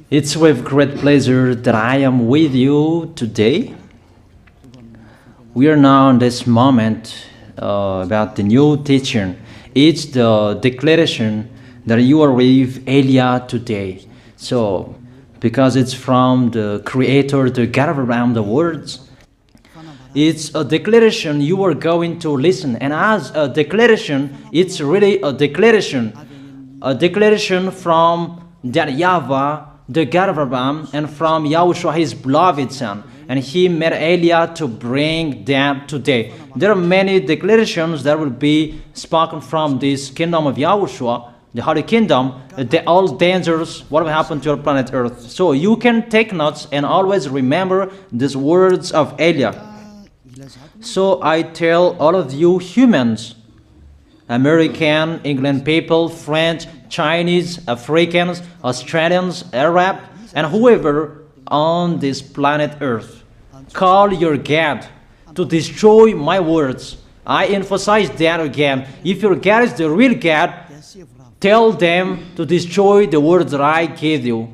It's with great pleasure that I am with you today. We are now in this moment about the new teaching. It's the declaration that you are with Elia today. So, because it's from the Creator, the God around the words, it's a declaration you are going to listen. And as a declaration, it's really a declaration from that YAHVAH, the God of Abraham, and from YAHOSHUAH, his beloved son. And he made Elia to bring them today. There are many declarations that will be spoken from this kingdom of YAHOSHUAH, the Holy Kingdom, all dangers, what will happen to your planet Earth. So you can take notes and always remember these words of Elia. So I tell all of you humans, American, England people, French, Chinese, Africans, Australians, Arab, and whoever on this planet Earth, call your God to destroy my words. I emphasize that again. If your God is the real God, tell them to destroy the words that I gave you.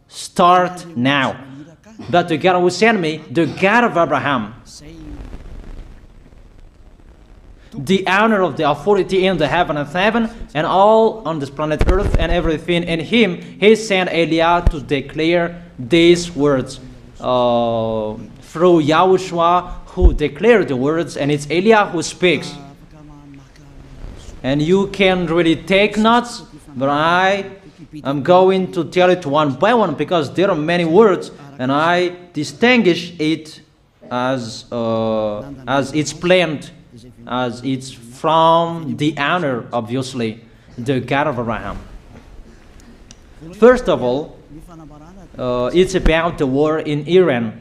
Start now. But the God who sent me, the God of Abraham, the honor of the authority in the heaven of heaven, and all on this planet Earth and everything in him, he sent Elia to declare these words through YAHOSHUAH, who declared the words, and it's Elia who speaks. And you can really take notes, but I am going to tell it one by one because there are many words, and I distinguish it as it's planned, as it's from the honor, obviously, the God of Abraham. First of all, it's about the war in Iran.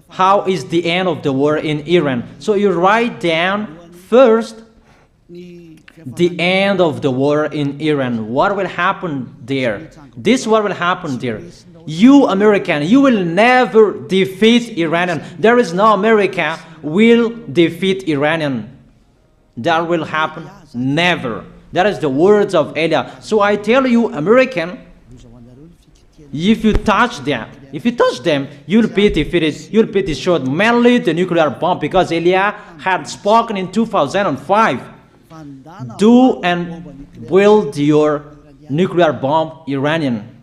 How is the end of the war in Iran? So you write down first the end of the war in Iran. What will happen there? This what will happen there. You American, you will never defeat Iranian. There is no America will defeat Iranian. That will happen never. That is the words of Elia. So I tell you, American, if you touch them, you'll be defeated, you'll be destroyed. Mainly the nuclear bomb, because Elia had spoken in 2005. Do and build your nuclear bomb, Iranian.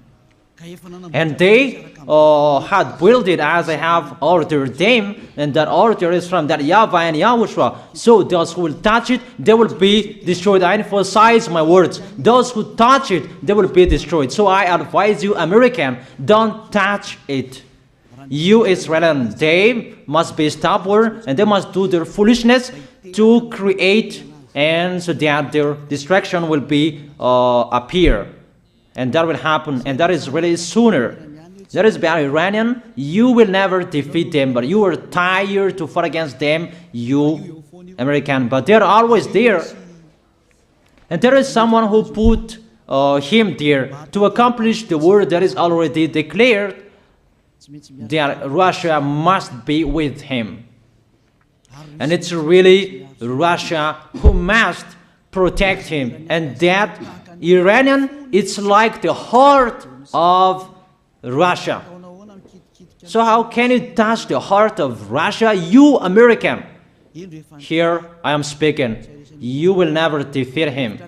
And they had built it as I have ordered them, and that order is from that YAHVAH and YAHOSHUAH. So those who will touch it, they will be destroyed. I emphasize my words. Those who touch it, they will be destroyed. So I advise you, American, don't touch it. You Israelians, they must be stubborn, and they must do their foolishness to create, and so that their destruction will be appear. And that will happen, and that is really sooner. That is about Iranian. You will never defeat them, but you are tired to fight against them, you American. But they're always there. And there is someone who put him there to accomplish the word that is already declared, that Russia must be with him. And it's really Russia who must protect him. And that Iranian, it's like the heart of Russia. So how can you touch the heart of Russia? You American. Here I am speaking. You will never defeat him.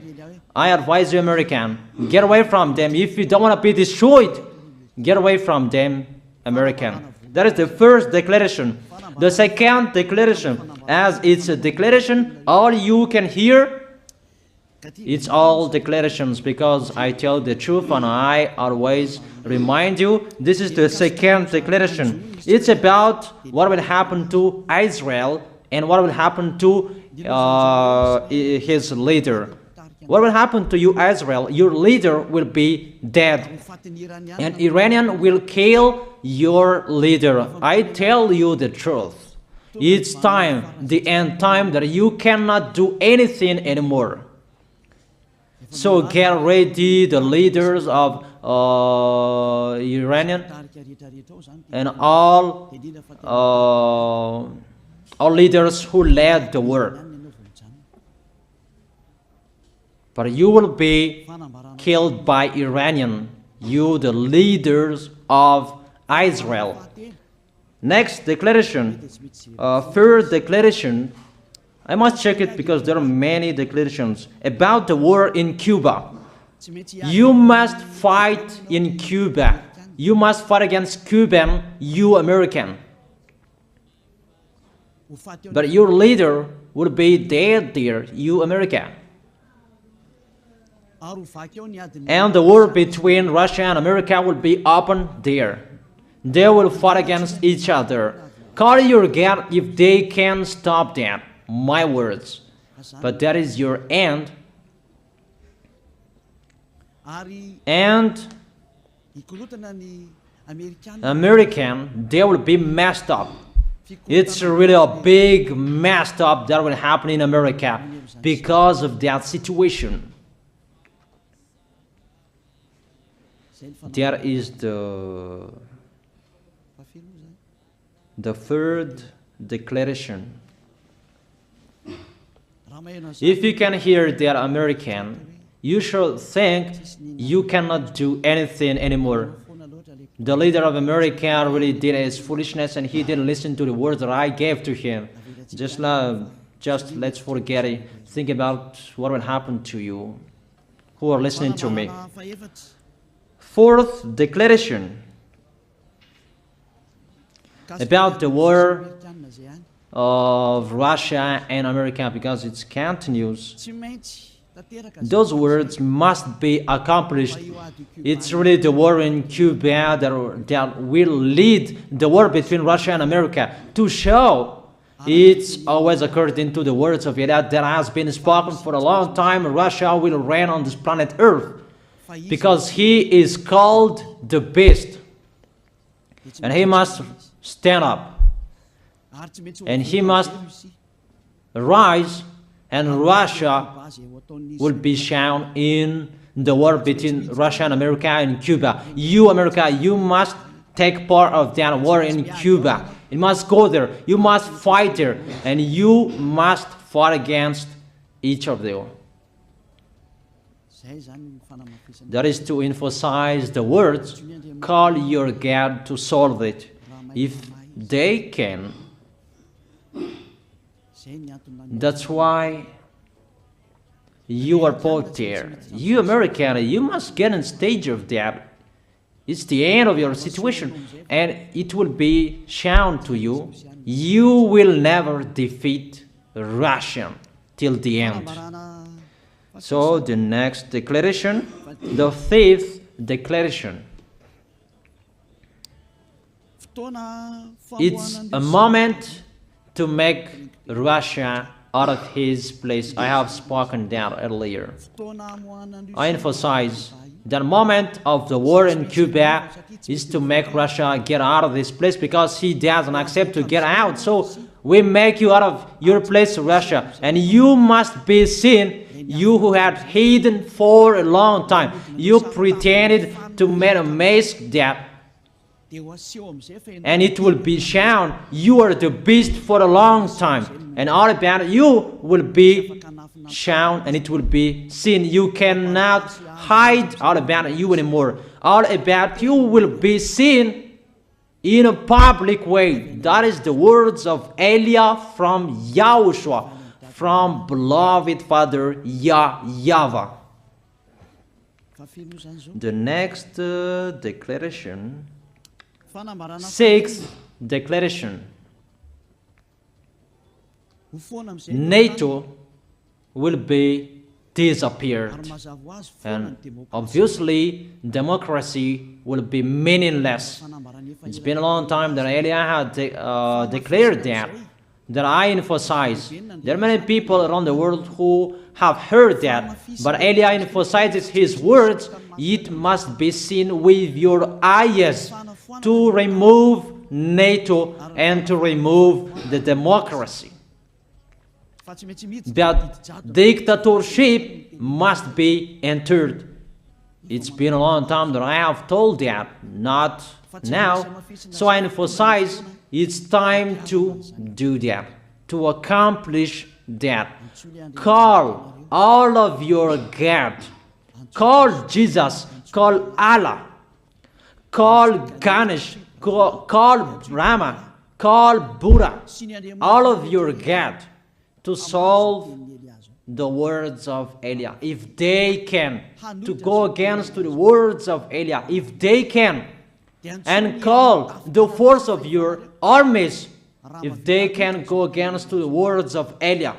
I advise you, American, get away from them. If you don't want to be destroyed, get away from them, American. That is the first declaration. The second declaration, as it's a declaration, all you can hear, it's all declarations, because I tell the truth and I always remind you, this is the second declaration. It's about what will happen to Israel and what will happen to his leader. What will happen to you, Israel? Your leader will be dead, and Iranian will kill your leader. I tell you the truth. It's time, the end time, that you cannot do anything anymore. So get ready, the leaders of Iranian and all leaders who led the war. But you will be killed by Iranian. you the leaders of Israel. Next declaration, third declaration, I must check it because there are many declarations about the war in Cuba. You must fight in Cuba. You must fight against Cuban, you American. But your leader will be dead there, you America. And the war between Russia and America will be open there. They will fight against each other. Call your God if they can stop that. My words. But that is your end. And American, they will be messed up. It's really a big messed up that will happen in America because of that situation. That is the third declaration. If you can hear that American, you should think you cannot do anything anymore. The leader of America really did his foolishness and he didn't listen to the words that I gave to him. Just let's forget it. Think about what will happen to you who are listening to me. Fourth declaration about the war of Russia and America, because it continues. Those words must be accomplished. It's really the war in Cuba that will lead the war between Russia and America to show it's always according to the words of YAH that has been spoken for a long time. Russia will reign on this planet Earth because he is called the beast and he must stand up and he must rise, and Russia will be shown in the war between Russia and America and Cuba. You, America, you must take part of that war in Cuba. You must go there. You must fight there. And you must fight against each of them. That is to emphasize the words, call your God to solve it. If they can, that's why you are put there. You American, you must get on stage of that. It's the end of your situation and it will be shown to you. You will never defeat Russia till the end. So the next declaration, the fifth declaration. It's a moment to make Russia out of his place. I have spoken that earlier. I emphasize the moment of the war in Cuba is to make Russia get out of this place because he doesn't accept to get out. So we make you out of your place, Russia, and you must be seen. You who had hidden for a long time, you pretended to make a mask that, and it will be shown you are the beast for a long time, and all about you will be shown and it will be seen. You cannot hide all about you anymore. All about you will be seen in a public way. That is the words of Elia from YAHOSHUAH, from beloved Father YAHVAH. The next declaration, sixth declaration. NATO will be disappeared, and obviously democracy will be meaningless. It's been a long time that Elia had declared that I emphasize. There are many people around the world who have heard that, but Elia emphasizes his words. It must be seen with your eyes to remove NATO and to remove the democracy. That dictatorship must be entered. It's been a long time that I have told that, not now. So I emphasize it's time to do that, to accomplish that. Call all of your God. Call Jesus call Allah, call Ganesh, call Brahma, call Buddha, all of your God, to solve the words of Eliah. If they can, to go against the words of Eliah, if they can, and call the force of your armies, if they can go against the words of Eliah,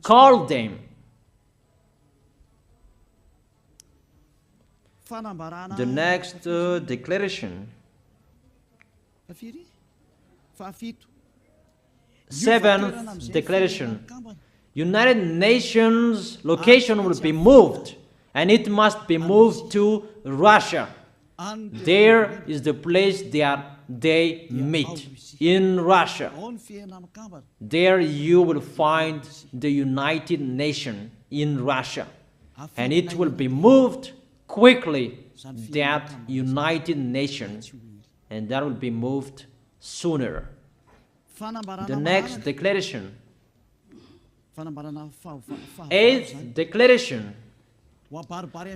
call them. The next declaration, 7th declaration, United Nations location will be moved, and it must be moved to Russia. There is the place that they meet, in Russia. There you will find the United Nations in Russia, and it will be moved quickly, that United Nations, and that will be moved sooner. The next declaration, 8th declaration,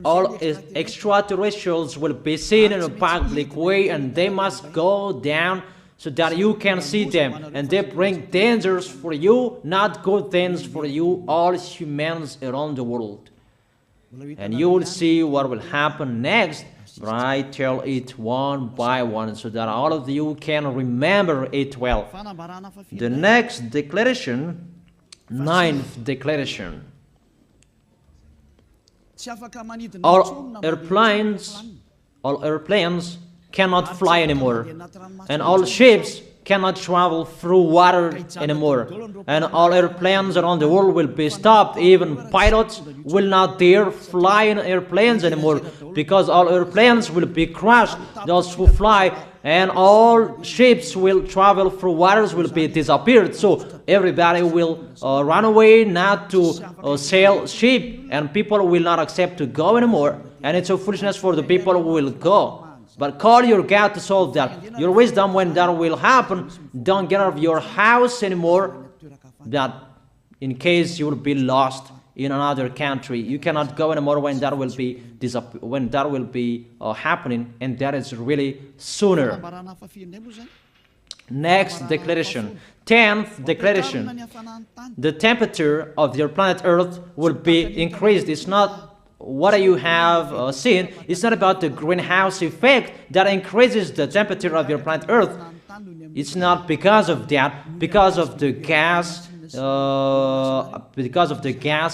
all extraterrestrials will be seen in a public way, and they must go down so that you can see them, and they bring dangers for you, not good things for you, all humans around the world. And you will see what will happen next, but I tell it one by one so that all of you can remember it well. The next declaration, 9th declaration, all airplanes cannot fly anymore, and all ships cannot travel through water anymore, and all airplanes around the world will be stopped. Even pilots will not dare fly in airplanes anymore, because all airplanes will be crushed, those who fly, and all ships will travel through waters will be disappeared. So everybody will run away not to sail ship, and people will not accept to go anymore, and it's a foolishness for the people who will go. But call your God to solve that. Your wisdom when that will happen. Don't get out of your house anymore, that in case you will be lost in another country. You cannot go anymore when that will be happening, and that is really sooner. Next declaration, 10th declaration, the temperature of your planet Earth will be increased. It's not what you have seen. It's not about the greenhouse effect that increases the temperature of your planet Earth. It's not because of that, because of the gas,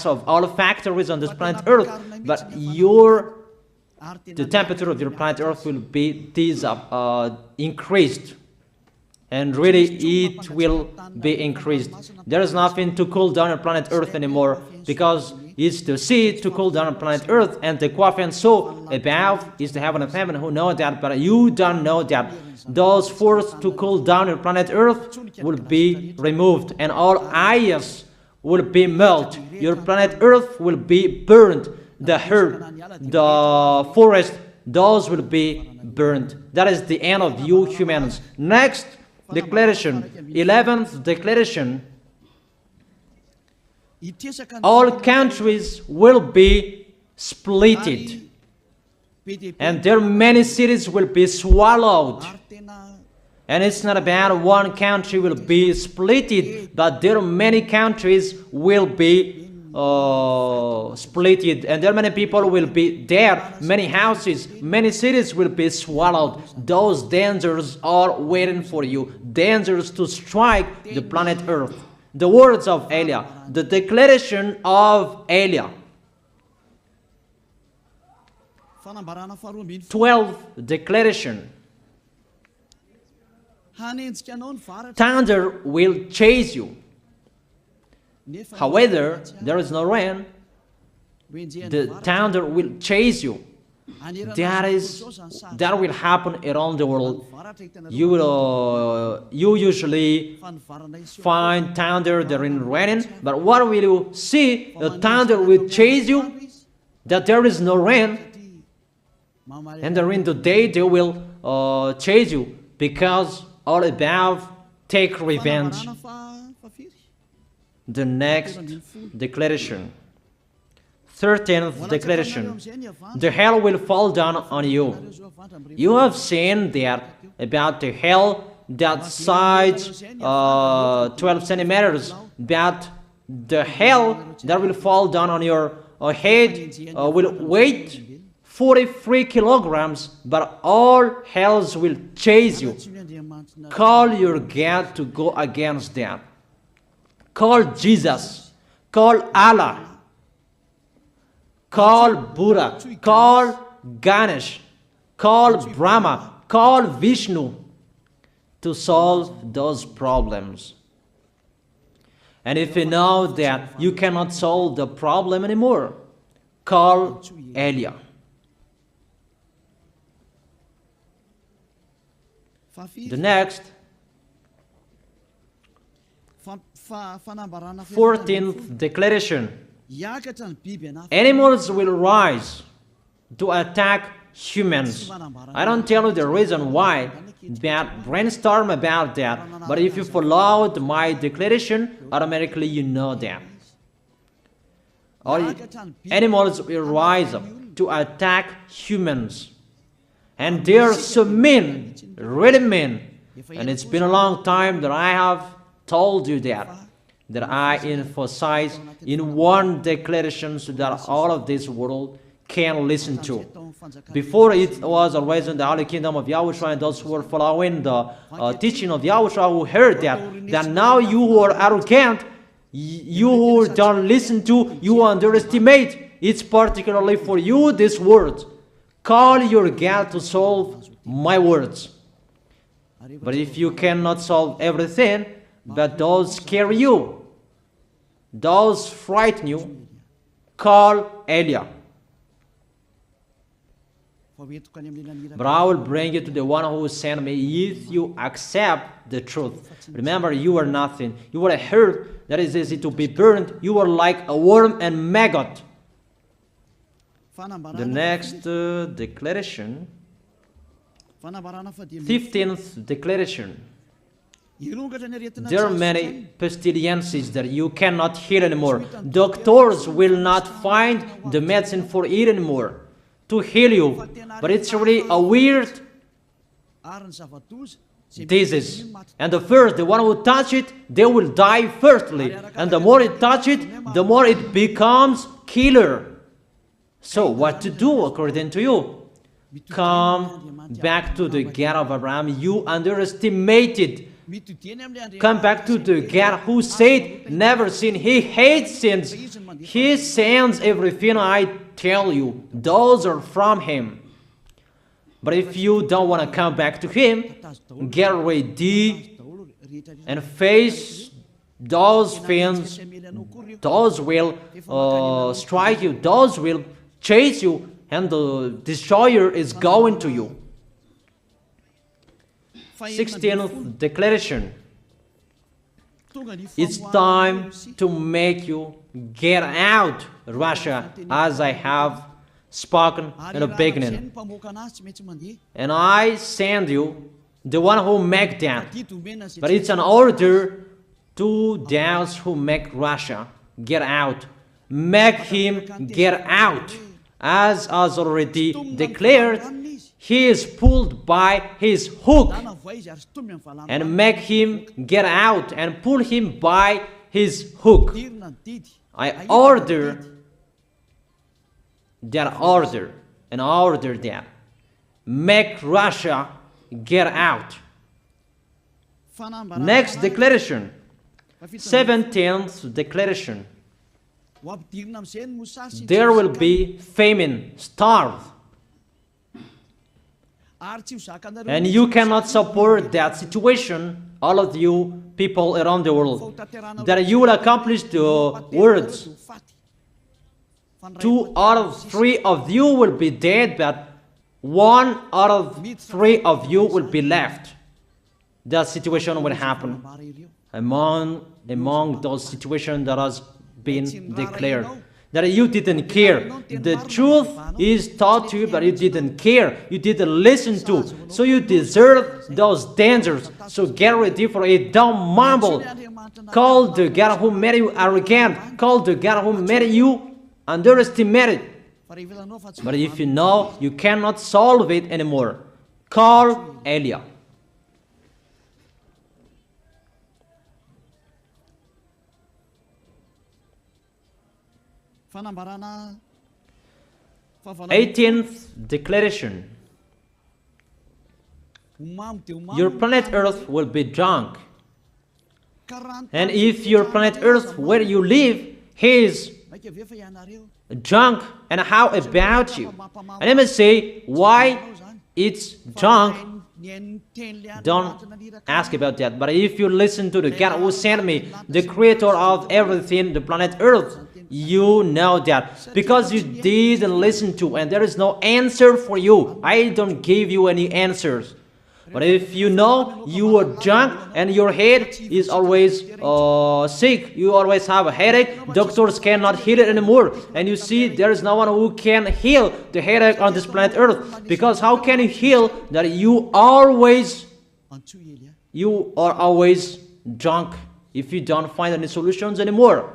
of all factories on this planet Earth. But the temperature of your planet Earth will be increased, and really it will be increased. There is nothing to cool down your planet Earth anymore, because it's the sea to cool down on planet Earth, and the Quaff and so above is the heaven of heaven. Who know that? But you don't know that. Those forces to cool down your planet Earth will be removed, and all ice will be melted. Your planet Earth will be burned. The earth, the forest, those will be burned. That is the end of you humans. Next declaration, 11th declaration, all countries will be splitted, and their many cities will be swallowed. And it's not about one country will be splitted, but there are many countries will be splitted, and there are many people will be dead, many houses, many cities will be swallowed. Those dangers are waiting for you, dangers to strike the planet Earth. The words of Eliah, the declaration of Eliah. 12th declaration. Thunder will chase you. However, there is no rain. The thunder will chase you. That will happen around the world. You usually find thunder during raining, but what will you see? The thunder will chase you, that there is no rain, and during the day they will chase you, because all above take revenge. The next declaration, 13th declaration. The hell will fall down on you. You have seen that about the hell that size 12 centimeters, that the hell that will fall down on your head will weigh 43 kilograms, but all hells will chase you. Call your God to go against that. Call Jesus. Call Allah. Call Buddha. Call Ganesh. Call Brahma. Call Vishnu to solve those problems. And if you know that you cannot solve the problem anymore, call YAH. The next, 14th declaration. Animals will rise to attack humans. I don't tell you the reason why, but brainstorm about that. But if you followed my declaration, automatically you know that. All animals will rise up to attack humans. And they are so mean, really mean. And it's been a long time that I have told you that I emphasize in one declaration so that all of this world can listen to. Before it was always in the Holy Kingdom of YAHOSHUAH, and those who were following the teaching of YAHOSHUAH who heard that now you who are arrogant, you who don't listen to, you underestimate. It's particularly for you, this word. Call your God to solve my words. But if you cannot solve everything, but those scare you, those frighten you, call YAH. But I will bring you to the one who sent me if you accept the truth. Remember, you are nothing. You are a herb that is easy to be burned. You are like a worm and maggot. The next declaration, 15th declaration. There are many pestilences that you cannot heal anymore. Doctors will not find the medicine for it anymore to heal you. But it's really a weird disease. And the one who touch it, they will die firstly. And the more it touch it, the more it becomes killer. So what to do according to you? Come back to the God of Abraham. You underestimated. Come back to the God who said, never sin. He hates sins. He sends everything I tell you. Those are from Him. But if you don't want to come back to Him, get ready and face those things. Those will strike you. Those will chase you. And the destroyer is going to you. 16th declaration. It's time to make you get out Russia, as I have spoken in the beginning. And I send you the one who make that. But it's an order to those who make Russia get out. Make him get out. As already declared, he is pulled by his hook, and make him get out and pull him by his hook. I order that order and order that. Make Russia get out. Next declaration, 17th declaration. There will be famine, starve. And you cannot support that situation, all of you people around the world, that you will accomplish the words. 2 out of 3 of you will be dead, but 1 out of 3 of you will be left. That situation will happen among those situations that has been declared. That you didn't care. The truth is taught to you, but you didn't care. You didn't listen to. So you deserve those dangers. So get ready for it. Don't mumble. Call the God who made you arrogant. Call the God who made you underestimate it. But if you know you cannot solve it anymore, call Eliah. Eighteenth declaration. Your planet Earth will be drunk. And if your planet Earth where you live is drunk, and how about you? And let me say why it's drunk. Don't ask about that. But if you listen to the God who sent me, the creator of everything, the planet Earth, you know that. Because you didn't listen to, and there is no answer for you. I don't give you any answers. But if you know you are drunk and your head is always sick, you always have a headache, doctors cannot heal it anymore. And you see there is no one who can heal the headache on this planet Earth. Because how can you heal that you are always drunk if you don't find any solutions anymore?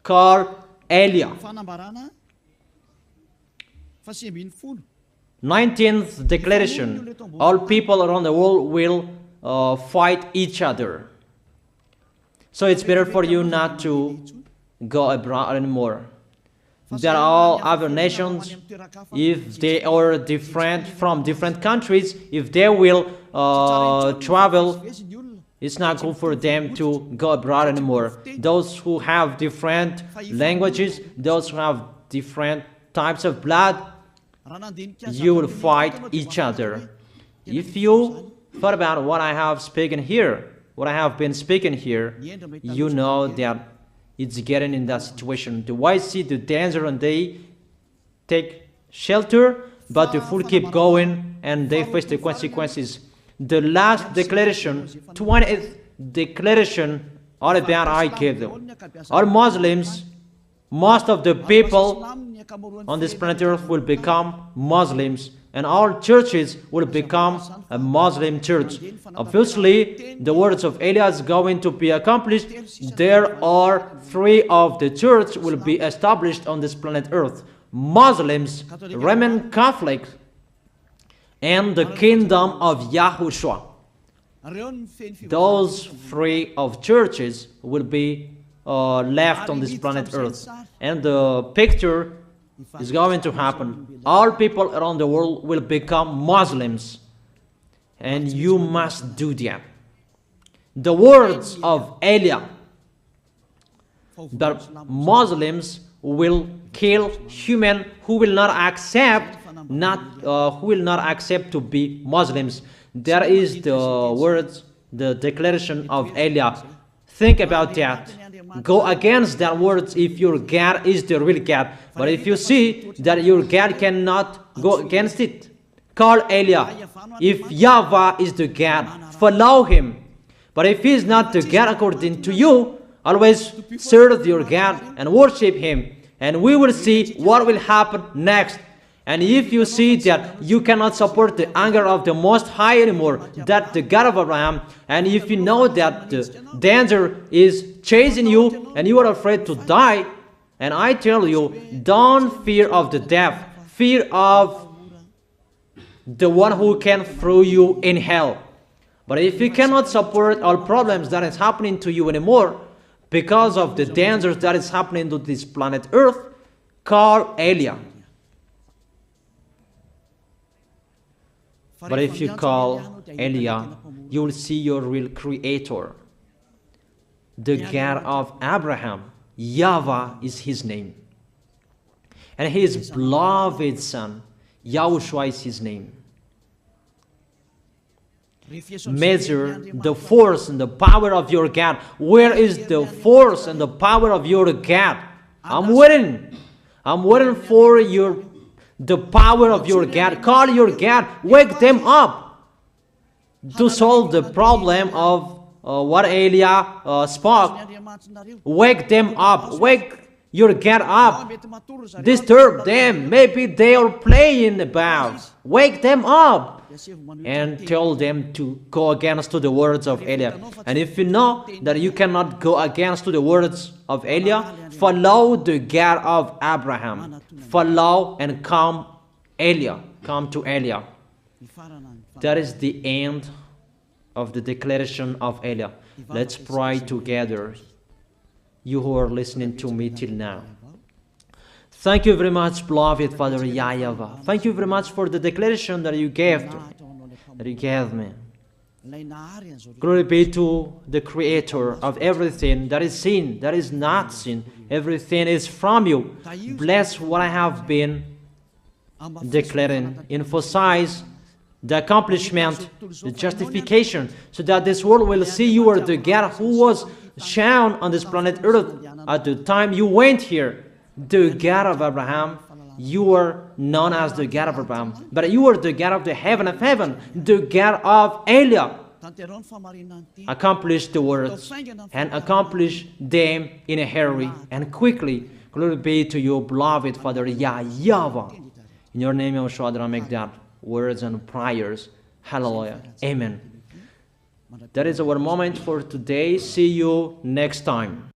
Call Eliah. 19th declaration. All people around the world will fight each other. So it's better for you not to go abroad anymore. There are all other nations, if they are different from different countries, if they will travel, it's not good for them to go abroad anymore. Those who have different languages, those who have different types of blood, you will fight each other. If you thought about what I have spoken here, what I have been speaking here, you know that it's getting in that situation. The wise see the danger and they take shelter, but the fool keep going and they face the consequences. The last declaration, 20th declaration, all about I gave them. All Muslims, most of the people on this planet Earth will become Muslims, and all churches will become a Muslim church. Obviously, the words of Eliah is going to be accomplished. There are 3 of the church will be established on this planet Earth: Muslims, Roman Catholic, and the kingdom of YAHOSHUAH. Those 3 of churches will be left on this planet Earth, and the picture is going to happen. All people around the world will become Muslims, and you must do that. The words of Eliah, that Muslims will kill human who will not accept to be Muslims. That is the words, the declaration of Eliah. Think about that. Go against that words if your God is the real God. But if you see that your God cannot go against it, call Eliah. If YAHVAH is the God, follow him. But if he is not the God according to you, always serve your God and worship him. And we will see what will happen next. And if you see that you cannot support the anger of the Most High anymore, that the God of Abraham, and if you know that the danger is chasing you and you are afraid to die, and I tell you, don't fear of the death, fear of the one who can throw you in hell. But if you cannot support all problems that is happening to you anymore, because of the dangers that is happening to this planet Earth, call Eliah. But if you call Eliah, you will see your real creator, the God of Abraham. YAHVAH is his name. And his beloved son, YAHOSHUAH is his name. Measure the force and the power of your God. Where is the force and the power of your God? I'm waiting. I'm waiting for the power of your God. Call your God. Wake them up to solve the problem of what Eliah spoke. Wake them up. Wake your God up. Disturb them. Maybe they are playing about. Wake them up. and tell them to go against to the words of Eliah. And if you know that you cannot go against to the words of Eliah, follow the God of Abraham. Follow and come to Eliah. That is the end of the declaration of Eliah. Let's pray together, you who are listening to me till now. Thank you very much, beloved Father YAHVAH. Thank you very much for the declaration that you gave me. Glory be to the Creator of everything that is seen, that is not seen. Everything is from you. Bless what I have been declaring. Emphasize the accomplishment, the justification, so that this world will see you are the God who was shown on this planet Earth at the time you went here. The God of Abraham, you are known as the God of Abraham, but you are the God of the heaven of heaven, the God of Eliah. Accomplish the words and accomplish them in a hurry and quickly. Glory be to you, beloved Father YAHVAH. In your name, YAHOSHUAH, I make that words and prayers. Hallelujah. Amen. That is our moment for today. See you next time.